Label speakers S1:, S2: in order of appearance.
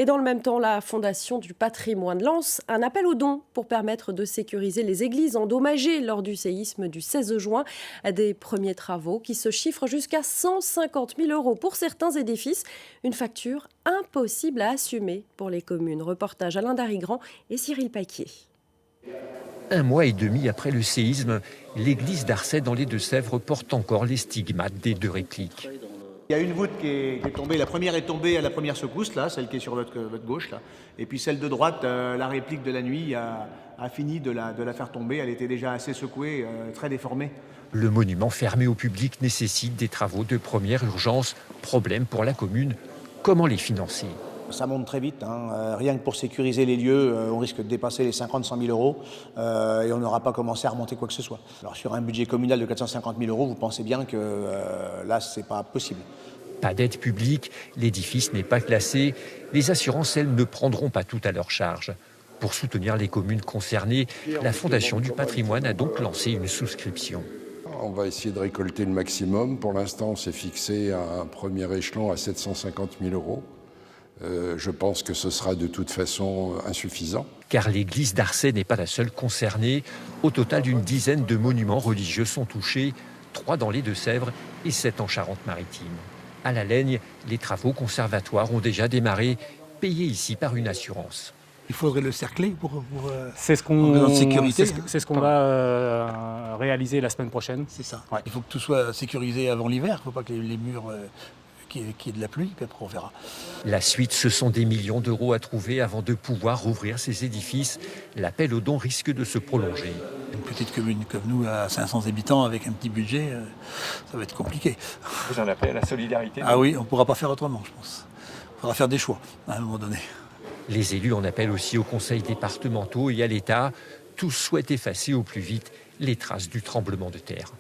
S1: Et dans le même temps, la Fondation du patrimoine lance un appel aux dons pour permettre de sécuriser les églises endommagées lors du séisme du 16 juin. Des premiers travaux qui se chiffrent jusqu'à 150 000 € pour certains édifices. Une facture impossible à assumer pour les communes. Reportage Alain Darigrand et Cyril Paquier.
S2: 1 mois et demi après le séisme, l'église d'Arcet dans les Deux-Sèvres porte encore les stigmates des 2 répliques.
S3: Il y a une voûte qui est tombée, la première est tombée à la première secousse, là, celle qui est sur votre gauche. Là. Et puis celle de droite, la réplique de la nuit a fini de la faire tomber. Elle était déjà assez secouée, très déformée.
S2: Le monument fermé au public nécessite des travaux de première urgence. Problème pour la commune, comment les financer ?
S3: Ça monte très vite, hein. Rien que pour sécuriser les lieux, on risque de dépasser les 50-100 000 € et on n'aura pas commencé à remonter quoi que ce soit. Alors sur un budget communal de 450 000 €, vous pensez bien que là, c'est pas possible.
S2: Pas d'aide publique, l'édifice n'est pas classé. Les assurances, elles, ne prendront pas tout à leur charge. Pour soutenir les communes concernées, la Fondation du patrimoine a donc lancé une souscription.
S4: On va essayer de récolter le maximum. Pour l'instant, on s'est fixé un premier échelon à 750 000 €. Je pense que ce sera de toute façon insuffisant.
S2: Car l'église d'Arcet n'est pas la seule concernée. Au total, une dizaine de monuments religieux sont touchés, 3 dans les Deux-Sèvres et 7 en Charente-Maritime. À la Laigne, les travaux conservatoires ont déjà démarré, payés ici par une assurance.
S5: Il faudrait le cercler pour
S6: c'est ce qu'on
S5: sécurité.
S6: c'est ce qu'on va réaliser la semaine prochaine.
S5: C'est ça.
S6: Ouais.
S5: Il faut que tout soit sécurisé avant l'hiver. Il ne faut pas que les murs qu'il y ait de la pluie, puis après on verra.
S2: La suite, ce sont des millions d'euros à trouver avant de pouvoir rouvrir ces édifices. L'appel aux dons risque de se prolonger.
S5: Une petite commune comme nous, à 500 habitants, avec un petit budget, ça va être compliqué.
S6: Vous en appelez à la solidarité.
S5: Ah oui, on ne pourra pas faire autrement, je pense. Il faudra faire des choix, à un moment donné.
S2: Les élus en appellent aussi aux conseils départementaux et à l'État. Tous souhaitent effacer au plus vite les traces du tremblement de terre.